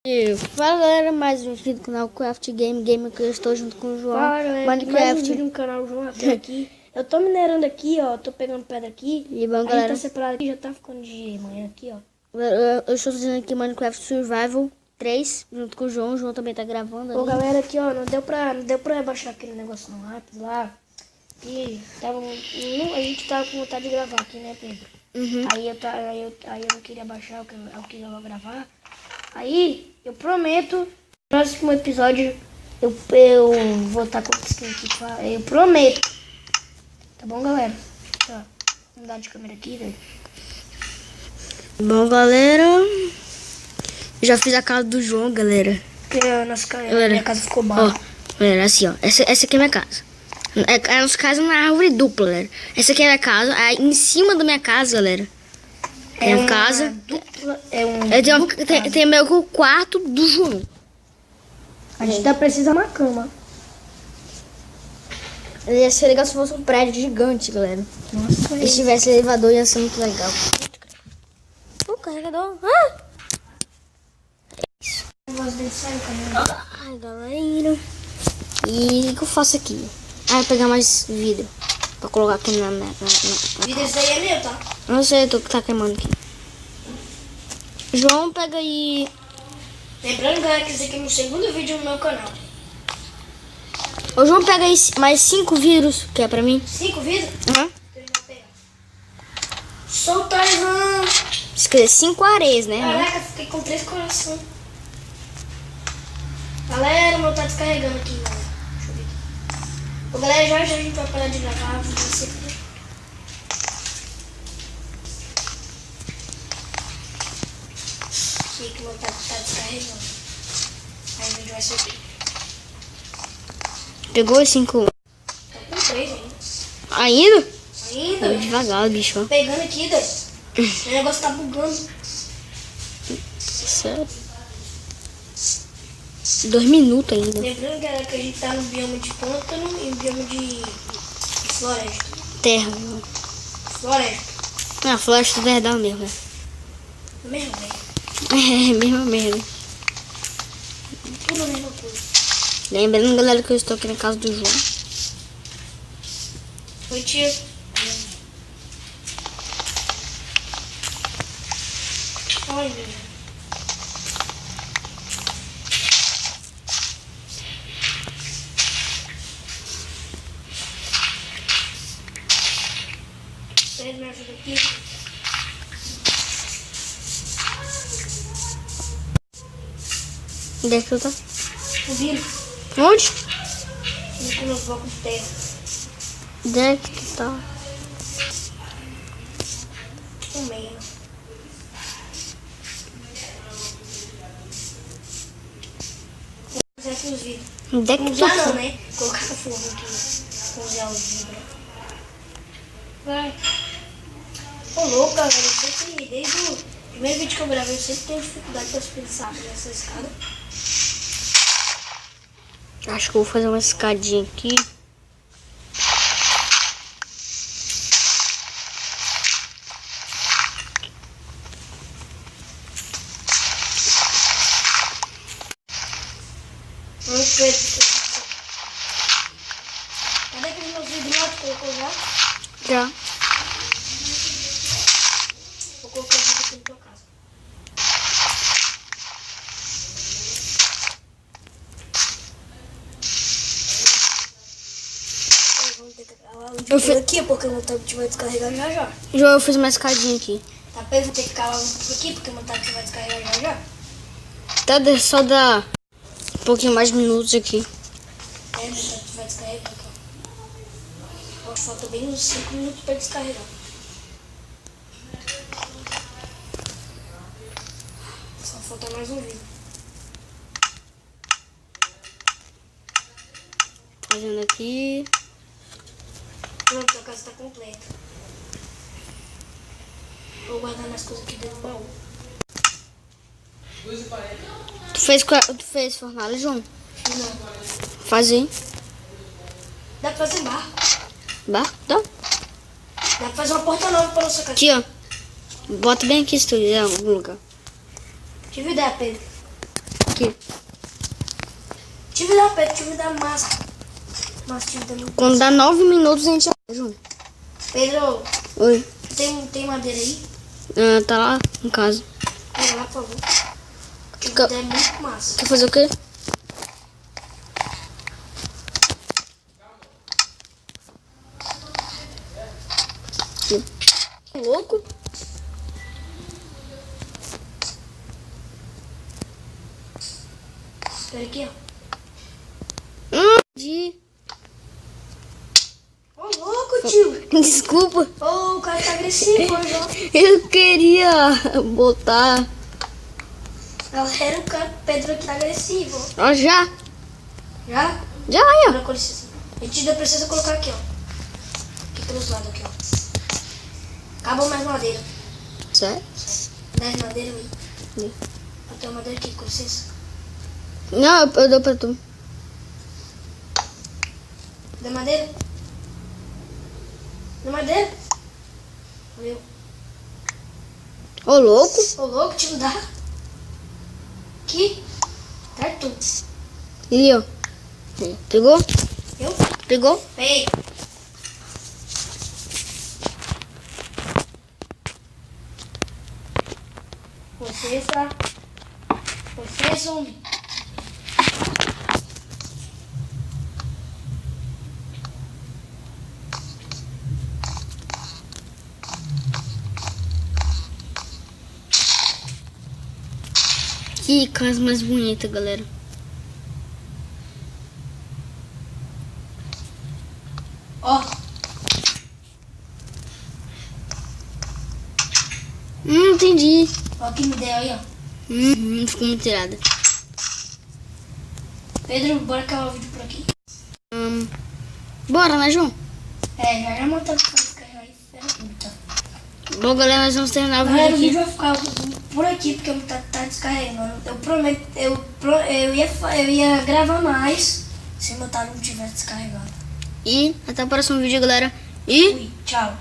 Fala galera, mais um vídeo do canal Craft Game que eu estou junto com o João. Fala galera, Minecraft. mais um vídeo no canal João até aqui. Eu tô minerando aqui, ó, tô pegando pedra aqui. E bom, A galera, gente tá separado aqui, já tá ficando de manhã aqui, ó. eu estou fazendo aqui Minecraft Survival 3 junto com o João. O João também tá gravando ali. Ô galera, aqui ó, não deu pra baixar aquele negócio no lápis lá. E a gente tava com vontade de gravar aqui, né, Pedro? Uhum. Aí eu não queria baixar, eu queria gravar. Aí, eu prometo, no próximo episódio, eu vou estar acontecendo aqui, eu prometo. Tá bom, galera? Ó, vamos mudar de câmera aqui, velho. Bom, galera, eu já fiz a casa do João, galera. Porque minha casa ficou Ó, mal. galera, assim, ó, essa aqui é minha casa. A nossa casa é uma árvore dupla, galera. Essa aqui é a minha casa. Aí, em cima da minha casa, galera, é uma casa. Tem meio que o quarto do João. A gente tá precisando de uma cama. Ia ser legal se fosse um prédio gigante, galera. Nossa, E se tivesse elevador, ia ser muito legal. O carregador. Ah! Ai, galera. E o que eu faço aqui? Ah, eu vou pegar mais vidro pra colocar aqui na Vida, esse aí é meu, tá? Não sei, tá queimando aqui. João, pega aí. Lembrando, galera, que esse aqui é meu segundo vídeo no meu canal. Ô, João, pega aí mais 5 vidros, que é pra mim. 5 vidros? Aham. Solta, Ivan! Escrever 5 areias, né? Caraca, fiquei com 3 corações. Galera, o meu tá descarregando aqui, galera. Deixa eu ver aqui. Ô, galera, já a gente vai parar de gravar. Vou descer aqui. Aqui que o meu tá descarregando. Aí o vídeo vai ser aqui. Pegou os 5 Tô com 3 ainda. ainda? Ainda? Vai devagar, bicho. Tô pegando aqui, doido. O negócio tá bugando. Sério? 2 minutos ainda. Lembrando, galera, que a gente tá no bioma de pântano e no bioma de floresta. Terra, viu? Floresta. Ah, floresta do verdade mesmo, né? Mesmo, velho. É, mesma merda. Tudo a mesma coisa. Lembrando, galera, que eu estou aqui na casa do João. Oi, tia. Ai, meu. Vocês me ajudam aqui? Onde é que tu tá? Ouviram? Onde? Fico com meus blocos de terra. Onde é que tu tá? Um meio. Vou fazer aqui os vidros. Onde é que Não tu usar não, tá? né? Colocar no fogo aqui. Vou usar os vidros. Vai. Ô, louco, galera. Eu sempre, desde o primeiro vídeo que eu gravei, eu sempre tenho dificuldade pra pensar nessa escada. Acho que eu vou fazer uma escadinha aqui. Vamos ver. Cadê aqueles meus vidros lá que colocou já? Já. Vou colocar os vidros aqui na tua casa. Vamos ter que calar o vídeo aqui, porque o meu tablet vai descarregar já já. João, eu fiz uma escadinha aqui. Tá bem, vou ter que calar o vídeo aqui, porque o meu tablet vai descarregar já já. Tá, só dá um pouquinho mais de minutos aqui. É, meu tablet vai descarregar aqui. Ó, falta bem uns 5 minutos pra descarregar. Só falta mais um vídeo. Fazendo aqui. Pronto, a casa tá completa. Vou guardar minhas coisas aqui dentro do baú. Tu fez fornalha, João? Não. Faz aí. Dá pra fazer barco. Barco? Dá. Dá pra fazer uma porta nova pra nossa casa. Aqui, ó. Bota bem aqui se tu quiser, em algum lugar. Tive ideia, Pedro. aqui. Deixa eu me dar Pedro, deixa eu me dar massa. Massa, deixa eu me dar muito. Quando dá 9 minutos a gente já... Júnior. Pedro, Oi. tem madeira aí? Ah, tá lá em casa. Pega lá, por favor. Fica- É muito massa. Quer fazer o quê? Louco? Espera aqui, ó. De... Ô, louco, tio. Desculpa. Ô, o cara tá agressivo, ó, João. Eu queria botar... Galera, o cara, Pedro aqui tá agressivo, ó. Ó, já. Já? Já aí, ó. Agora, com licença. A gente ainda precisa colocar aqui, ó. Aqui pelos lados, aqui, ó. Acabou mais madeira. Sério? 10 madeiras aí. Sim. Eu tenho madeira aqui, com licença. Não, eu dou pra tu. Dá madeira? Dá madeira? Valeu. Ô, louco. Ô, louco, tio, dá. Aqui. Tá tudo. Ali, ó. Pegou? Eu? Pegou? Ei. Licença. Licença, homem. Que casa mais bonita, galera. Ó. Entendi. Ó que me deu aí, ó. Ficou muito irada. Pedro, bora acabar o vídeo por aqui. Bora, né, João? É, já montamos pra descarregar isso. Então. Bom, galera, nós vamos terminar o vídeo Galera, o aqui. vídeo vai ficar por aqui, porque tá descarregando. Eu prometo, eu ia gravar mais se meu tablet não tivesse descarregado. E até o próximo vídeo, galera. E... Fui, tchau.